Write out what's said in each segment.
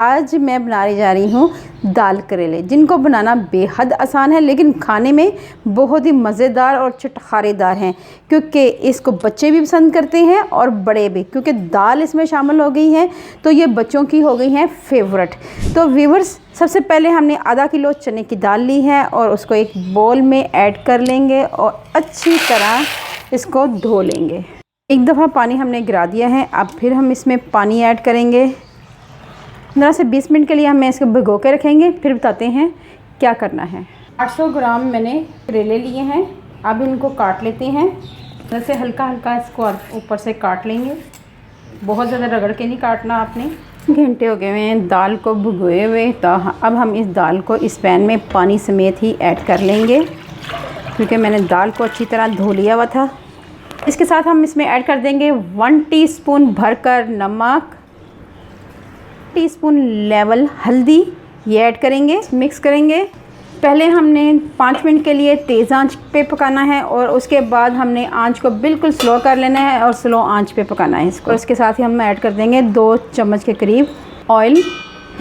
आज मैं बनाने जा रही हूँ दाल करेले, जिनको बनाना बेहद आसान है लेकिन खाने में बहुत ही मज़ेदार और चटखारेदार हैं, क्योंकि इसको बच्चे भी पसंद करते हैं और बड़े भी, क्योंकि दाल इसमें शामिल हो गई है तो ये बच्चों की हो गई हैं फेवरेट। तो व्यूवर्स, सबसे पहले हमने आधा किलो चने की दाल ली है और उसको एक बोल में ऐड कर लेंगे और अच्छी तरह इसको धो लेंगे। एक दफ़ा पानी हमने गिरा दिया है, अब फिर हम इसमें पानी ऐड करेंगे। 15 से 20 मिनट के लिए हमें इसको भिगो के रखेंगे, फिर बताते हैं क्या करना है। 800 ग्राम मैंने करेले लिए हैं, अब इनको काट लेते हैं। जैसे हल्का हल्का इसको ऊपर से काट लेंगे, बहुत ज़्यादा रगड़ के नहीं काटना आपने। घंटे हो गए हैं दाल को भिगोए हुए, तो अब हम इस दाल को इस पैन में पानी समेत ही ऐड कर लेंगे, क्योंकि मैंने दाल को अच्छी तरह धो लिया हुआ था। इसके साथ हम इसमें ऐड कर देंगे 1 टीस्पून भरकर नमक, टीस्पून लेवल हल्दी, ये ऐड करेंगे, मिक्स करेंगे। पहले हमने 5 मिनट के लिए तेज़ आंच पे पकाना है और उसके बाद हमने आंच को बिल्कुल स्लो कर लेना है और स्लो आंच पे पकाना है इसको। और इसके साथ ही हम ऐड कर देंगे 2 चम्मच के करीब ऑयल।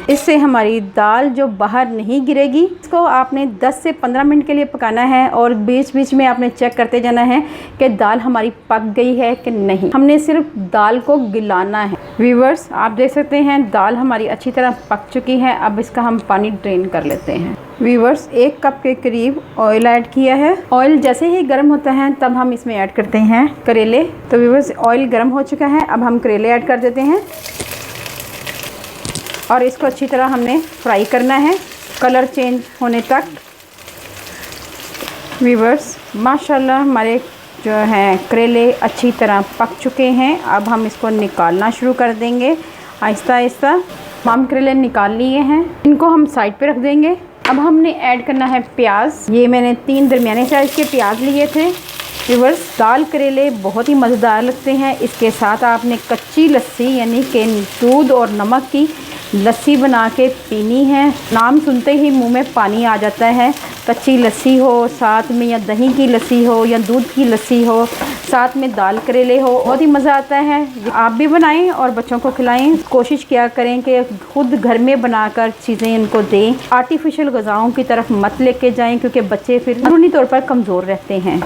इससे हमारी दाल जो बाहर नहीं गिरेगी। इसको आपने 10 से 15 मिनट के लिए पकाना है और बीच बीच में आपने चेक करते जाना है कि दाल हमारी पक गई है कि नहीं। हमने सिर्फ दाल को गिलाना है। व्यूअर्स, आप देख सकते हैं दाल हमारी अच्छी तरह पक चुकी है। अब इसका हम पानी ड्रेन कर लेते हैं। व्यूअर्स, 1 कप के करीब ऑयल ऐड किया है। ऑयल जैसे ही गर्म होता है तब हम इसमें ऐड करते हैं करेले। तो व्यूअर्स, ऑयल गर्म हो चुका है, अब हम करेले ऐड कर देते हैं और इसको अच्छी तरह हमने फ्राई करना है, कलर चेंज होने तक। व्यूअर्स, माशाल्लाह हमारे जो हैं करेले अच्छी तरह पक चुके हैं। अब हम इसको निकालना शुरू कर देंगे आहिस्ता आहिस्ता। हम करेले निकाल लिए हैं, इनको हम साइड पे रख देंगे। अब हमने ऐड करना है प्याज। ये मैंने 3 दरमियाने साइज़ के प्याज लिए थे। व्यूअर्स, दाल करेले बहुत ही मज़ेदार लगते हैं। इसके साथ आपने कच्ची लस्सी यानी कि दूध और नमक की लस्सी बना के पीनी है। नाम सुनते ही मुंह में पानी आ जाता है। कच्ची लस्सी हो साथ में, या दही की लस्सी हो या दूध की लस्सी हो, साथ में दाल करेले हो, बहुत ही मज़ा आता है। आप भी बनाएं और बच्चों को खिलाएं। कोशिश किया करें कि खुद घर में बनाकर चीज़ें इनको दें। आर्टिफिशियल ग़िज़ाओं की तरफ मत लेके जाएं, क्योंकि बच्चे फिर अंदरूनी तौर पर कमज़ोर रहते हैं।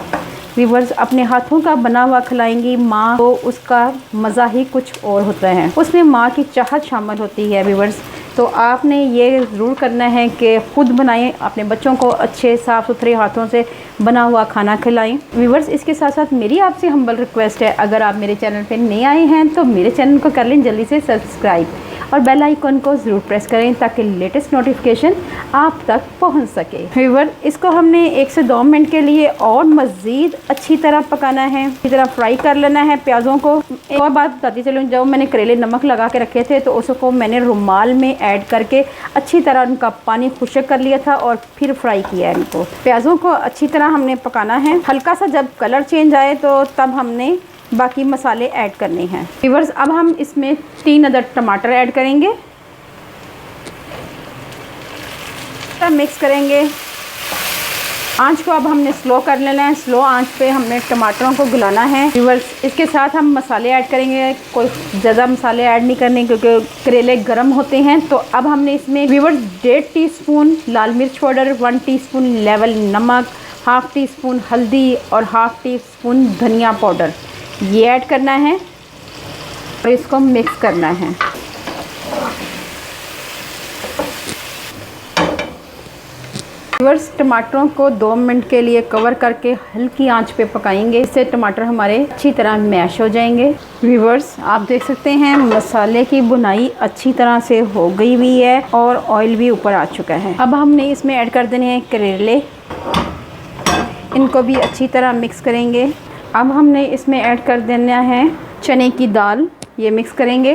व्यूअर्स, अपने हाथों का बना हुआ खिलाएंगी माँ को, उसका मज़ा ही कुछ और होता है, उसमें माँ की चाहत शामिल होती है। व्यूअर्स, तो आपने ये ज़रूर करना है कि ख़ुद बनाएं, अपने बच्चों को अच्छे साफ़ सुथरे हाथों से बना हुआ खाना खिलाएं। व्यूअर्स, इसके साथ साथ मेरी आपसे हम्बल रिक्वेस्ट है, अगर आप मेरे चैनल पर नए आए हैं तो मेरे चैनल को कर लें जल्दी से सब्सक्राइब और बेल आइकन को ज़रूर प्रेस करें ताकि लेटेस्ट नोटिफिकेशन आप तक पहुंच सके। व्यूअर, इसको हमने 1 से 2 मिनट के लिए और मज़ीद अच्छी तरह पकाना है, अच्छी तरह फ्राई कर लेना है प्याज़ों को। एक और बात बताती चलूँ, जब मैंने करेले नमक लगा के रखे थे तो उसको मैंने रुमाल में ऐड करके अच्छी तरह उनका पानी खुश्क कर लिया था और फिर फ्राई किया है इनको। प्याज़ों को अच्छी तरह हमने पकाना है। हल्का सा जब कलर चेंज आए तो तब हमने बाकी मसाले ऐड करने हैं। व्यूअर्स, अब हम इसमें 3 अदद टमाटर ऐड करेंगे, मिक्स करेंगे। आंच को अब हमने स्लो कर लेना है। स्लो आंच पे हमने टमाटरों को गलाना है। व्यूअर्स, इसके साथ हम मसाले ऐड करेंगे। कोई ज़्यादा मसाले ऐड नहीं करने, क्योंकि करेले गर्म होते हैं। तो अब हमने इसमें व्यूअर्स 1.5 टीस्पून लाल मिर्च पाउडर, 1 टीस्पून लेवल नमक, 1/2 टीस्पून हल्दी और 1/2 टीस्पून धनिया पाउडर ये ऐड करना है और इसको मिक्स करना है। व्यूअर्स, टमाटरों को 2 मिनट के लिए कवर करके हल्की आंच पे पकाएंगे, इससे टमाटर हमारे अच्छी तरह मैश हो जाएंगे। व्यूअर्स, आप देख सकते हैं मसाले की बुनाई अच्छी तरह से हो गई हुई है और ऑयल भी ऊपर आ चुका है। अब हमने इसमें ऐड कर देने हैं करेले, इनको भी अच्छी तरह मिक्स करेंगे। अब हमने इसमें ऐड कर देना है चने की दाल, ये मिक्स करेंगे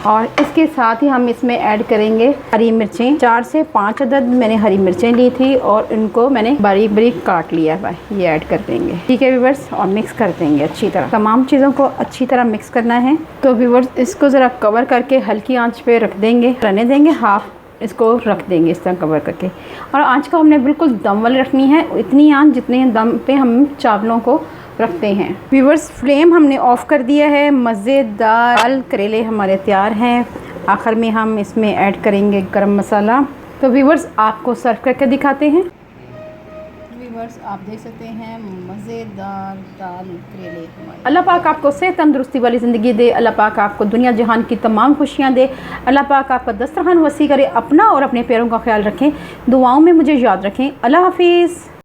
और इसके साथ ही हम इसमें ऐड करेंगे हरी मिर्चें। 4 से 5 अदद मैंने हरी मिर्चें ली थी और इनको मैंने बारीक बारीक काट लिया है, ये ऐड कर देंगे। ठीक है व्यूअर्स, और मिक्स कर देंगे अच्छी तरह। तमाम चीज़ों को अच्छी तरह मिक्स करना है। तो व्यूअर्स, इसको ज़रा कवर करके हल्की आंच पे रख देंगे, रहने देंगे। हाफ इसको रख देंगे इस तरह कवर करके, और आंच को हमने बिल्कुल दम वाली रखनी है। इतनी आंच जितने दम पे हम चावलों को रखते हैं। व्यूअर्स, फ्लेम हमने ऑफ़ कर दिया है। मज़ेदार दाल करेले हमारे तैयार हैं। आखिर में हम इसमें ऐड करेंगे गरम मसाला। तो व्यूअर्स, आपको सर्व करके दिखाते हैं। व्यूअर्स, आप देख सकते हैं मज़ेदार दाल करेले। अल्लाह पाक आपको सेहत तंदुरुस्ती वाली ज़िंदगी दे। अल्लाह पाक आपको दुनिया जहान की तमाम खुशियाँ दे। अल्लाह पाक आपका दस्तरखान वसी करे। अपना और अपने प्यारों का ख्याल रखें। दुआओं में मुझे याद रखें। अल्लाह हाफिज़।